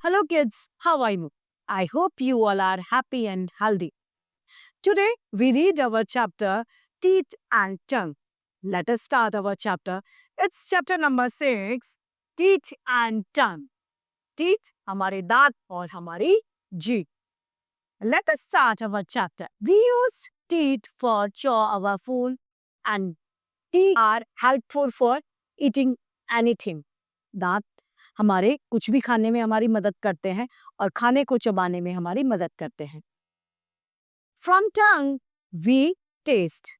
Hello, kids. How are you? I hope you all are happy and healthy. Today, we read our chapter Teeth and Tongue. Let us start our chapter. It's chapter number 6 Teeth and Tongue. Teeth, हमारे दांत और हमारी जीभ. Let us start our chapter. We use teeth for chew our food and teeth are helpful for eating anything. दांत हमारे कुछ भी खाने में हमारी मदद करते हैं और खाने को चबाने में हमारी मदद करते हैं. From tongue we taste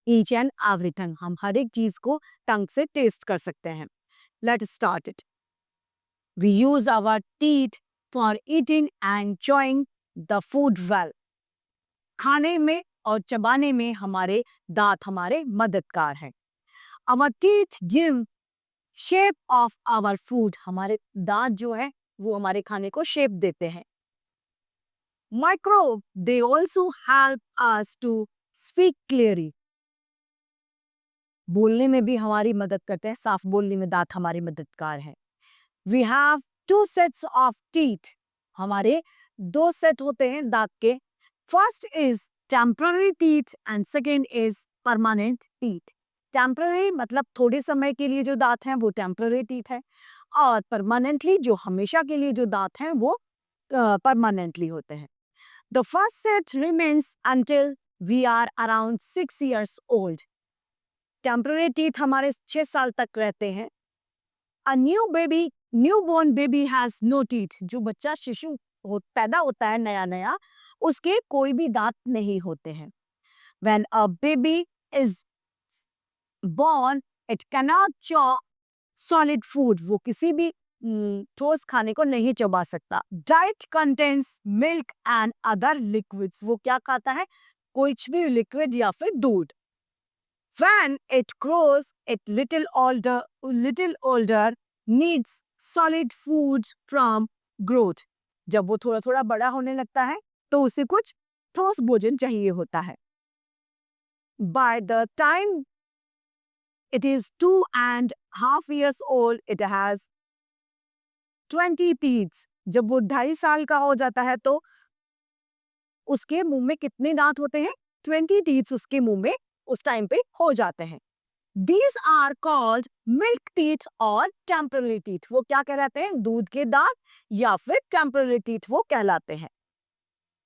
each and everything. हम हर एक चीज को टंग से टेस्ट कर सकते हैं. Let's start it. We use our teeth for eating and chewing the food well. खाने में और चबाने में हमारे दांत हमारे मददगार हैं. Our teeth give shape of our food. हमारे दांत जो है वो हमारे खाने को शेप देते हैं. Microbe, they also help us to speak clearly. बोलने में भी हमारी मदद करते हैं. साफ बोलने में दांत हमारे मददगार है. We have 2 sets of teeth. हमारे 2 सेट होते हैं दांत के. First is temporary teeth and second is permanent teeth. Temporary मतलब थोड़े समय के लिए जो दांत हैं वो टेम्पररी टीथ है और परमानेंटली जो हमेशा के लिए जो दांत हैं वो परमानेंटली होते हैं. The first set remains until we are around 6 years old. Temporary teeth हमारे 6 साल तक रहते हैं. A newborn baby has no teeth. जो बच्चा शिशु पैदा होता है नया नया उसके कोई भी दांत नहीं होते हैं. When a baby is born, it cannot chew solid food. वो किसी भी ठोस खाने को नहीं चबा सकता. Diet contains milk and other liquids. वो क्या खाता है? कुछ भी लिक्विड या फिर दूध. When it grows, it little older needs solid food from growth. जब वो थोड़ा थोड़ा बड़ा होने लगता है तो उसे कुछ ठोस भोजन चाहिए होता है. By the time it is 2.5 years old, it has 20 teeth. जब वो 2.5 साल का हो जाता है तो उसके मुंह में कितने दांत होते हैं? 20 teeth उसके मुंह में उस टाइम पे हो जाते हैं. These are called milk teeth और temporary teeth. वो क्या कहलाते हैं? दूध के दांत या फिर temporary teeth वो कहलाते हैं.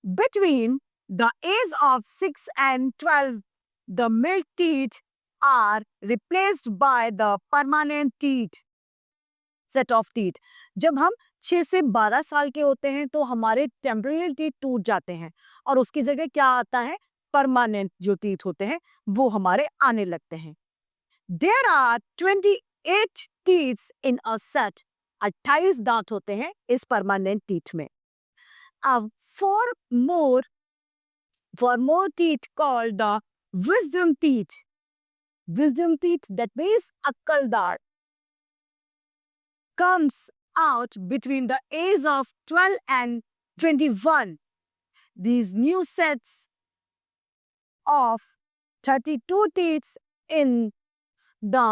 Between the age of 6 and 12, the milk teeth are replaced by the permanent teeth, set of teeth. जब हम 6 से 12 साल के होते हैं तो हमारे टेम्पररी टीथ टूट जाते हैं और उसकी जगह क्या आता है? परमानेंट जो टीथ होते हैं वो हमारे आने लगते हैं. There are 28 teeth in a set. 28 दांत होते हैं इस परमानेंट टीथ में. अब 4 more teeth called the wisdom teeth. Wisdom teeth, that means अक्कल दांत, comes out between the age of 12 and 21. These new sets of 32 teeth in the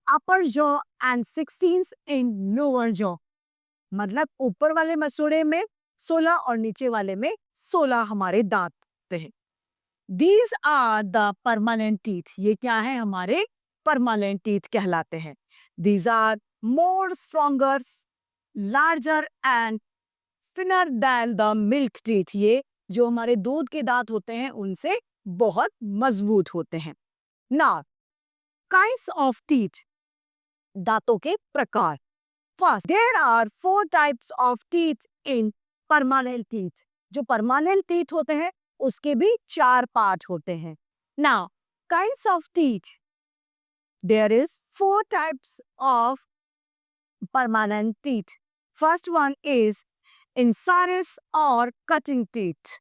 upper jaw and 16 in lower jaw. मतलब ऊपर वाले मसूड़े में 16 और नीचे वाले में 16 हमारे दांत होते हैं. These are the permanent teeth. ये क्या है? हमारे permanent teeth कहलाते हैं. These are more stronger, larger and thinner than the milk teeth. ये जो हमारे दूध के दांत होते हैं उनसे बहुत मजबूत होते हैं. Now, kinds of teeth. दांतों के प्रकार. First, there are 4 types of teeth in permanent teeth. जो permanent teeth होते हैं उसके भी 4 पार्ट होते हैं. Now, kinds of teeth. There is 4 types of permanent teeth. First one is incisors or cutting teeth.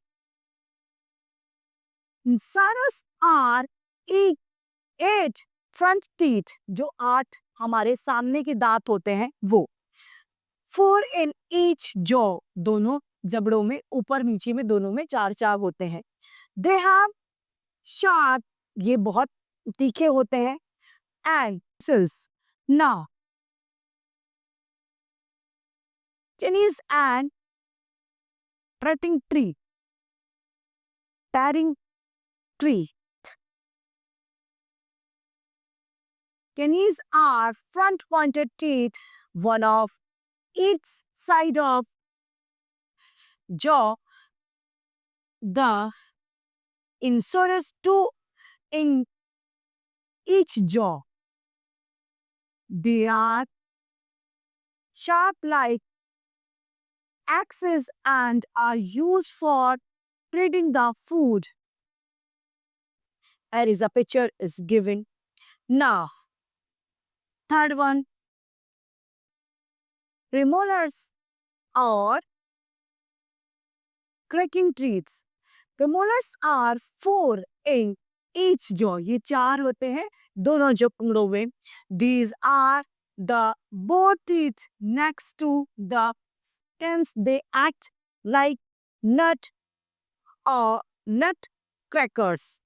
Incisors are 8 front teeth. जो 8 हमारे सामने के दांत होते हैं वो. 4 in each jaw. दोनों जबड़ों में ऊपर नीचे में दोनों में 4 होते हैं. They have sharp, ये बहुत तीखे होते हैं, and bristles. Now, Chinese and paring tree, paring tree. Chinese are front-pointed teeth, one of each side of jaw. The incisors two in each jaw. They are sharp like axes and are used for treating the food. Here is a picture is given. Now, third one, premolars or cracking teeth. Premolars are four in each jaw. ये चार होते हैं दोनों जबड़ों में. These are the both teeth next to the tens. They act like nut or nut crackers.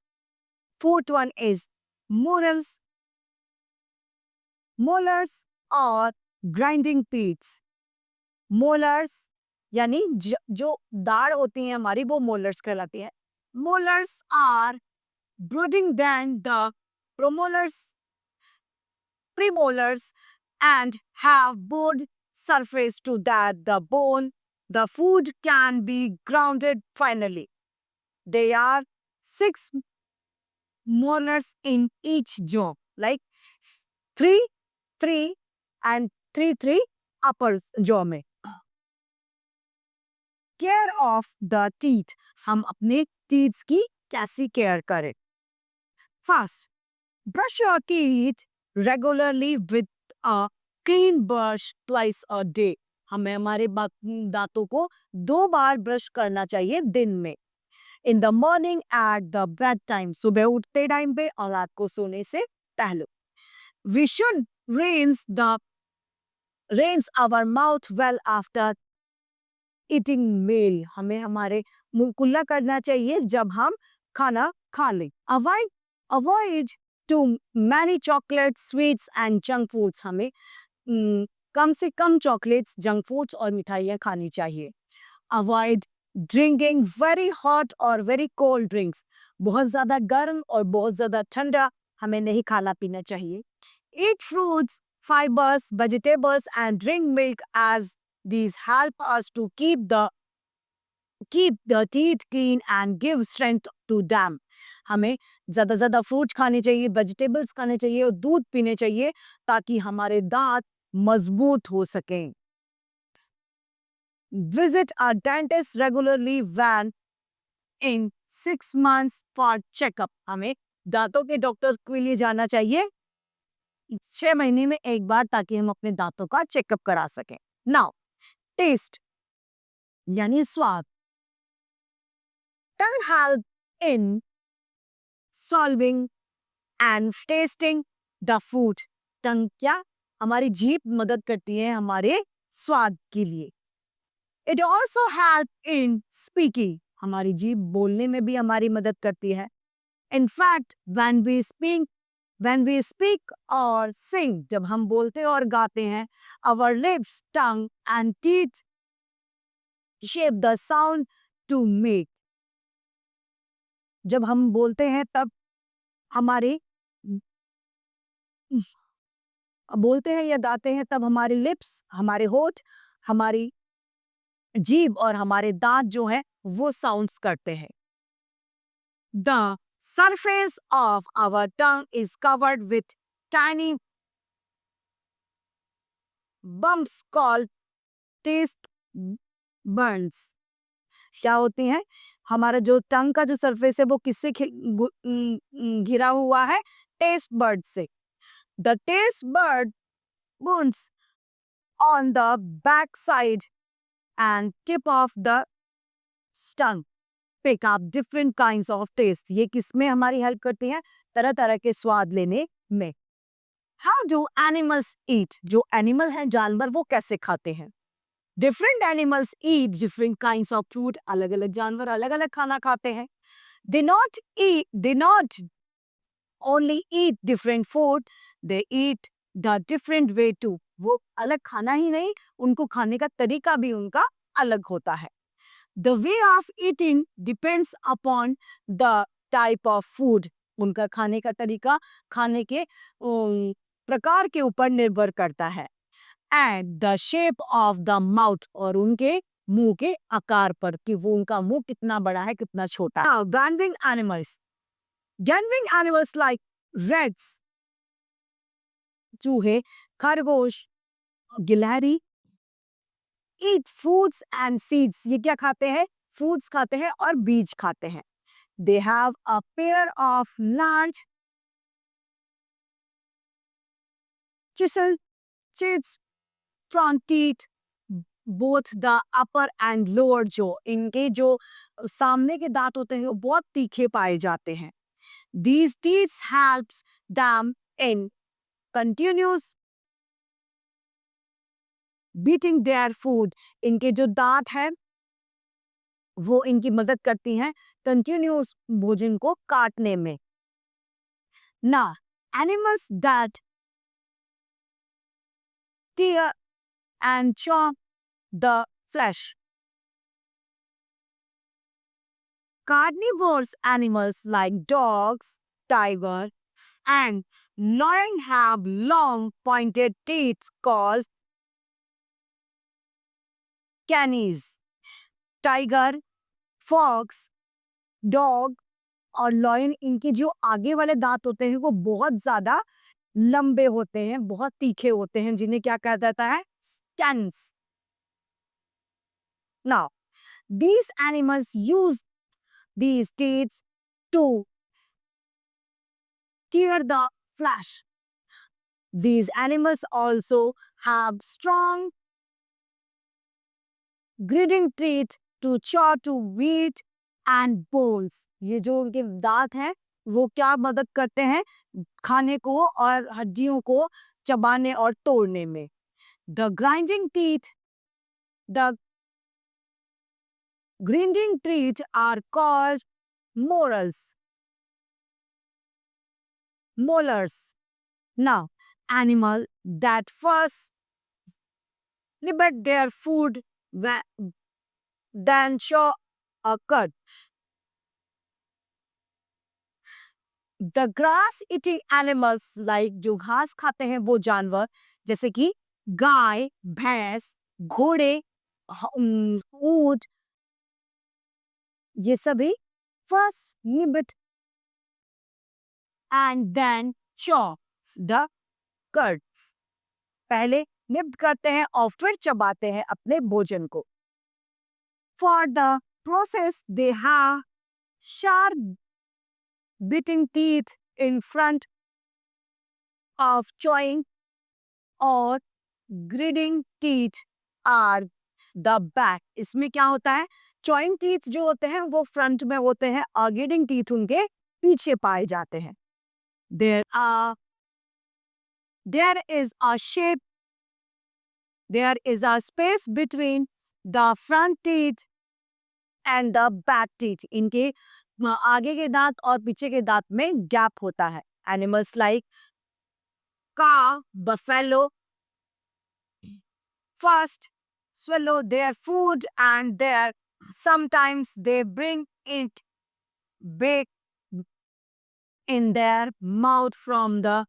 Fourth one is molars. Molars or grinding teeth. Molars यानी जो दाढ़ होती है हमारी वो मोलर्स कहलाती है. Molars are broader than the premolars and have board surface to that the bone. The food can be grounded finally. They are 6 molars in each jaw, like 3 and 3 upper jaw में. Care of the teeth. हम अपने teeth की कैसी care करें? First, brush your teeth regularly with a clean brush twice a day. हमें हमारे दांतों को 2 बार ब्रश करना चाहिए दिन में. In the morning at the bed time. सुबह उठते टाइम पे और रात को सोने से पहले. We should rinse our mouth well after eating meal. हमें हमारे मुंह कुल्ला करना चाहिए जब हम खाना खा लें. Avoid too many chocolates, sweets and junk foods. हमें कम से कम चॉकलेट्स, जंक फूड्स और मिठाइयाँ खानी चाहिए. Avoid drinking very hot or very cold drinks. बहुत ज़्यादा गर्म और बहुत ज़्यादा ठंडा हमें नहीं खाना पीना चाहिए. Eat fruits, fibers, vegetables and drink milk as these help us to keep the teeth clean and give strength to them. हमें ज़्यादा फ्रूट्स खाने चाहिए, वेजिटेबल्स खाने चाहिए और दूध पीने चाहिए ताकि हमारे दांत मजबूत हो सकें. Visit a dentist regularly when in 6 months for checkup. हमें दांतों के डॉक्टर के लिए जाना चाहिए 6 महीने में एक बार ताकि हम अपने दांतों का चेकअप करा सकें. Now, taste यानी स्वाद. Tongue help in solving and tasting the food. Tongue क्या? हमारी जीभ मदद करती है हमारे स्वाद के लिए. It also help in speaking. हमारी जीभ बोलने में भी हमारी मदद करती है. In fact, when we speak or sing, जब हम बोलते और गाते हैं, our lips, tongue and teeth shape the sound to make. जब हम बोलते हैं तब हमारे बोलते हैं या गाते हैं तब हमारे लिप्स, हमारे होठ, हमारी जीभ और हमारे दांत जो है वो साउंड्स करते हैं. The surface of our tongue is covered with tiny bumps called taste buds. क्या होती हैं? हमारा जो टंग का जो सरफेस है वो किससे घिरा हुआ है? टेस्ट बर्ड से. The taste bud bones on the back side and tip of the tongue pick up different kinds of taste. ये किसमें हमारी हेल्प करती हैं? तरह तरह के स्वाद लेने में. How do animals eat? जो एनिमल हैं, जानवर, वो कैसे खाते हैं? Different animals eat different kinds of food. अलग अलग जानवर अलग अलग खाना खाते हैं. They not only eat different food, they eat the different way too. वो अलग खाना ही नहीं, उनको खाने का तरीका भी उनका अलग होता है. The way of eating depends upon the type of food. उनका खाने का तरीका खाने के प्रकार के ऊपर निर्भर करता है. And the shape of the mouth, और उनके मुंह के आकार पर कि वो उनका मुंह कितना बड़ा है कितना छोटा. Now, gambling animals like rats, चूहे, खरगोश, गिलहरी, eat foods and seeds. ये क्या खाते हैं? Foods खाते हैं और बीज खाते हैं. They have a pair of large chisel front teeth, both the upper and lower jaw. इनके जो सामने के दांत होते हैं वो बहुत तीखे पाए जाते हैं. These teeth helps them in continuous beating their food. इनके जो दांत है वो इनकी मदद करती हैं कंटिन्यूस भोजन को काटने में. Now, animals that tear and chop the flesh. Carnivorous animals like dogs, tiger, and lion have long pointed teeth called canines. Tiger, fox, dog और लॉयन, इनके जो आगे वाले दांत होते हैं वो बहुत ज्यादा लंबे होते हैं, बहुत तीखे होते हैं, जिन्हें क्या कहा जाता है? Cans. Now, these animals use these teeth to tear the flesh. These animals also have strong gritting teeth to chaw to wheat and bones. ये जो उनके दांत हैं वो क्या मदद करते हैं खाने को और हड्डियों को चबाने और तोड़ने में. The grinding teeth are called molars. Now, animal that first nibble their food then chew a cud. The grass eating animals like जो घास खाते हैं वो जानवर जैसे कि गाय, भैंस, घोड़े, ऊंट, ये सभी first nibble and then chew the cud. पहले निब्ड करते हैं और फिर चबाते हैं अपने भोजन को. For the process they have sharp biting teeth in front of chewing और gritting teeth are the back. इसमें क्या होता है? chewing teeth जो होते हैं वो फ्रंट में होते हैं और gritting teeth उनके पीछे पाए जाते हैं. There is a space between the front teeth and the back teeth. इनके आगे के दांत और पीछे के दांत में गैप होता है. Animals like cow, buffalo first swallow their food and sometimes they bring it back in their mouth from the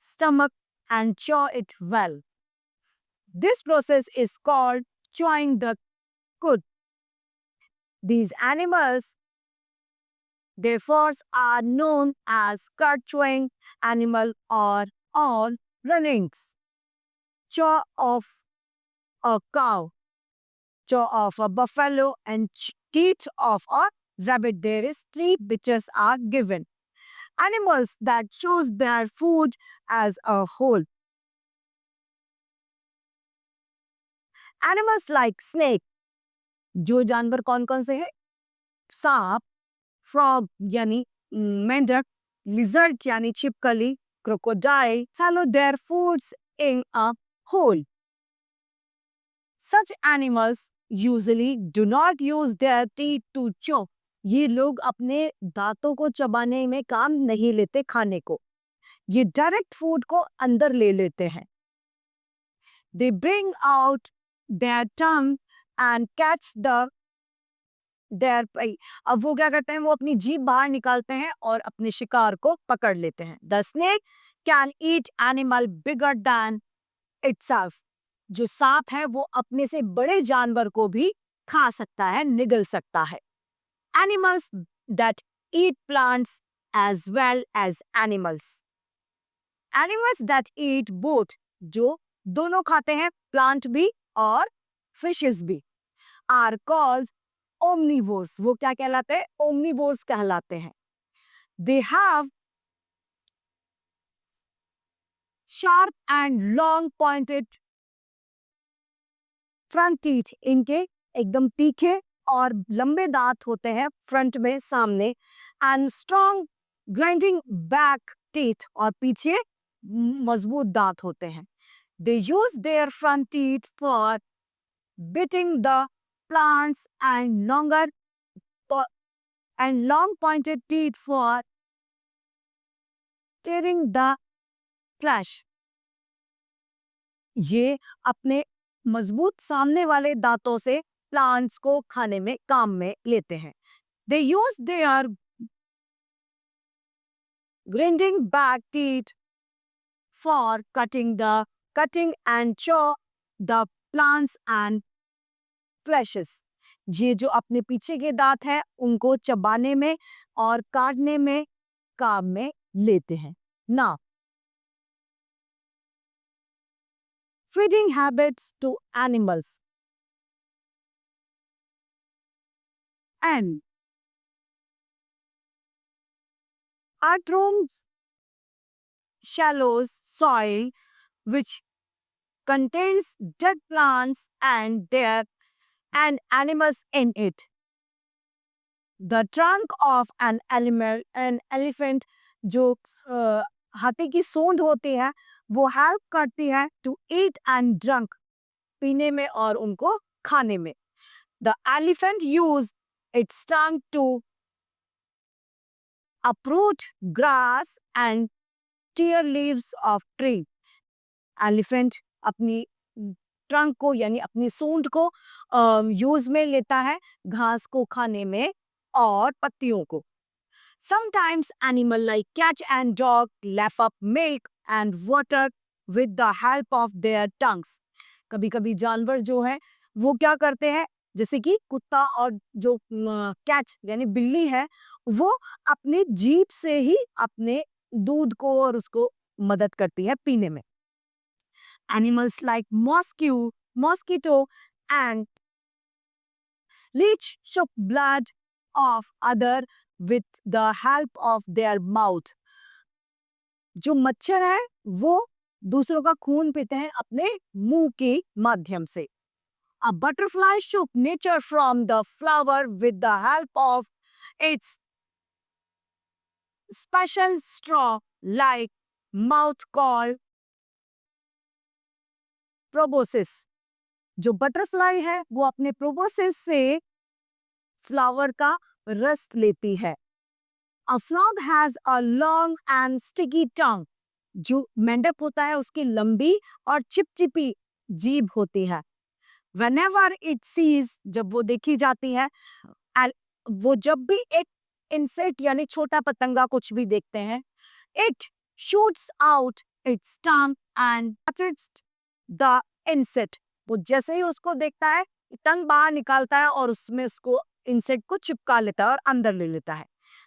stomach and chew it well. This process is called chewing the cud. These animals, therefore, are known as cud-chewing animal or all runnings. Jaw of a cow, jaw of a buffalo, and teeth of a rabbit. There is 3 pictures are given. Animals that choose their food as a whole. Animals like snake. जो जानवर कौन कौन से हैं? सांप, frog यानी मेंढक, lizard यानी छिपकली, crocodile swallow their foods in a whole. Such animals usually do not use their teeth to chew ये लोग अपने दांतों को चबाने में काम नहीं लेते खाने को, ये डायरेक्ट फूड को अंदर ले लेते हैं. They bring out their tongue and catch their prey. अब वो क्या करते हैं, वो अपनी जीभ बाहर निकालते हैं और अपने शिकार को पकड़ लेते हैं. The snake can eat animal bigger than itself. जो सांप है वो अपने से बड़े जानवर को भी खा सकता है, निगल सकता है. Animals that eat plants as well as animals. Animals that eat both, जो दोनों खाते हैं, प्लांट भी और फिशेस भी, आर कॉल्ड ओमनीवोर्स. वो क्या कहलाते हैं? ओमनीवोर्स कहलाते हैं. They have sharp and long pointed front teeth. इनके एकदम तीखे और लंबे दांत होते हैं फ्रंट में, सामने. And strong grinding back teeth, और पीछे मजबूत दांत होते हैं. They use their front teeth for biting the plants and long pointed teeth for tearing the flesh. ये अपने मजबूत सामने वाले दांतों से प्लांट्स को खाने में काम में लेते हैं. They use their grinding back teeth for cutting and chaw the plants and fleshes. ये जो अपने पीछे के दांत है उनको चबाने में और काटने में काम में लेते हैं. Now, feeding habits to animals. And earthworms shallows soil which contains dead plants and animals in it. The trunk of an elephant, जो हाथी की सूंड होती है, वो हेल्प करती है टू ईट एंड ड्रंक, पीने में और उनको खाने में. The elephant use its tongue to uproot grass and tear leaves of tree. Elephant अपनी ट्रंक को यानी अपनी सूंड को यूज में लेता है घास को खाने में और पत्तियों को. Sometimes animal like cat and dog lap up milk and water with the help of their tongues. कभी-कभी जानवर जो है वो क्या करते हैं, जैसे कि कुत्ता और जो कैट यानी बिल्ली है, वो अपनी जीभ से ही अपने दूध को और उसको मदद करती है पीने में. Animals like mosquito and leech suck blood of other with the help of their mouth. जो मच्छर है वो दूसरों का खून पीते हैं अपने मुंह के माध्यम से. A butterfly shook nature from the flower with the help of its special straw-like mouth called proboscis. जो बटरफ्लाई है वो अपने प्रोबोसिस से फ्लावर का रस लेती है. A frog has a long and sticky tongue. जो मेंढक होता है उसकी लंबी और चिपचिपी जीभ होती है. Whenever it sees, जब वो देखी जाती है, वो जब भी एक इंसेक्ट यानी छोटा पतंगा कुछ भी देखते हैं, it shoots out its tongue and touches the insect. वो जैसे ही उसको देखता है टंग बाहर निकालता है और उसमें उसको इंसेक्ट को चिपका लेता है और अंदर ले लेता है.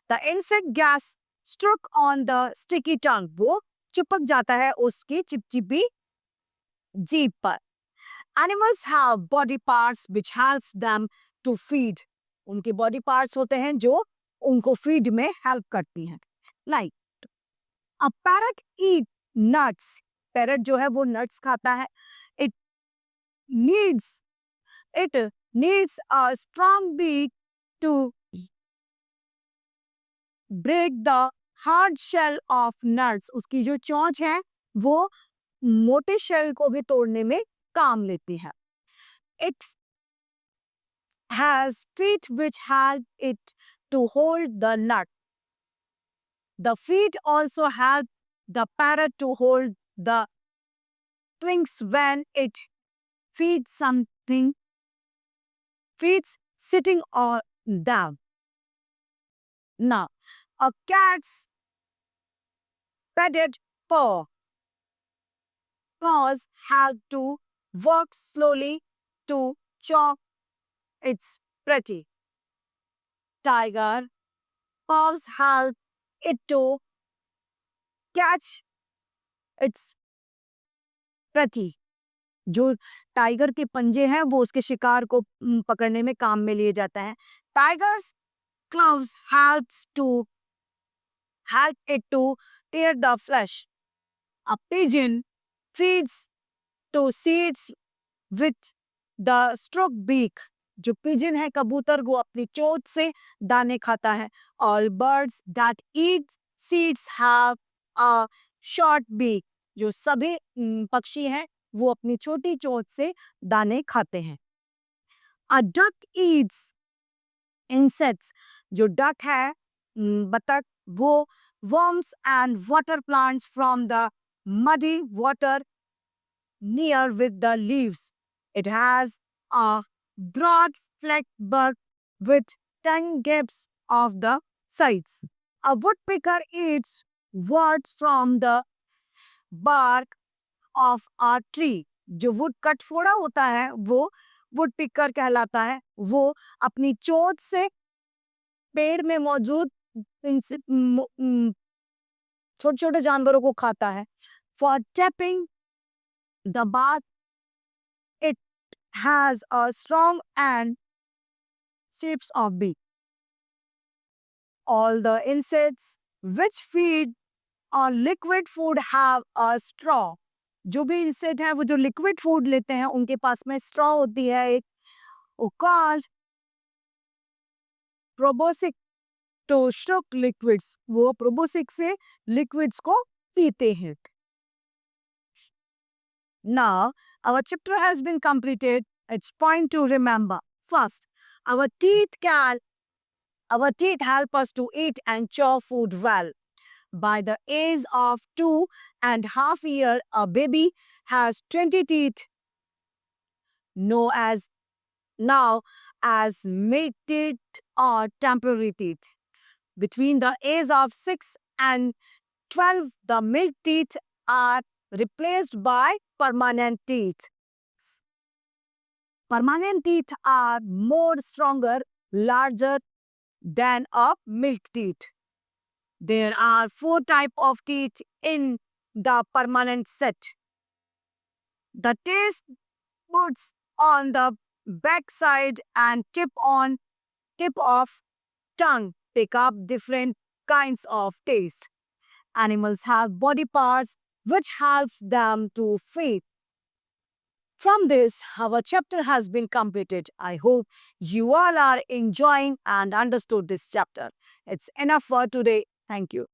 The insect gas struck on the sticky tongue. वो चिपक जाता है उसकी चिपचिपी जीभ पर. Animals have body parts which helps them to feed. उनके body parts होते हैं जो उनको feed में help करती हैं. Like a parrot eat nuts. Parrot जो है वो nuts खाता है. It needs a strong beak to break the hard shell of nuts. उसकी जो चोंच है वो मोटे शेल को भी तोड़ने में काम लेती है. It has feet which help it to hold the nut. The feet also help the parrot to hold the twigs when it feeds sitting on them. Now, a cat's padded paws help to walk slowly to chalk its pretty. Tiger paws help it to catch its pretty. जो tiger के पंजे हैं वो उसके शिकार को पकड़ने में काम में लिए जाता है. Tiger's claws help it to tear the flesh. A pigeon feeds to seeds with the stroke beak. जो pigeon है कबूतर वो अपनी चोंच से दाने खाता है. All birds that eat seeds have a short beak. जो सभी पक्षी हैं वो अपनी छोटी चोंच से दाने खाते हैं. A duck eats insects. जो duck है बतख वो worms and water plants from the muddy water near with the leaves. It has a broad flat beak with 10 gaps of the sides. A woodpecker eats words from the bark of a tree. जो would कटफोड़ा होता है वो वुडपिकर कहलाता है. वो अपनी चोंच से पेड़ में मौजूद छोटे छोटे जानवरों को खाता है. For tapping the bark, it has a strong and shapes of beak. All the insects which feed on liquid food have a straw. जो भी इंसेक्ट है वो जो लिक्विड फूड लेते हैं उनके पास में स्ट्रॉ होती है एक. called proboscis to suck liquids. वो proboscis से liquids को पीते हैं. Now our chapter has been completed. It's point to remember. First, our teeth help us to eat and chew food well. By the age of 2.5 years, a baby has 20 teeth, known as now as made teeth or temporary teeth. Between the age of 6 and 12, the made teeth are replaced by permanent teeth. Permanent teeth are more stronger, larger than a milk teeth. There are 4 types of teeth in the permanent set. The taste buds on the backside and tip of tongue pick up different kinds of taste. Animals have body parts which helps them to feed. From this, our chapter has been completed. I hope you all are enjoying and understood this chapter. It's enough for today. Thank you.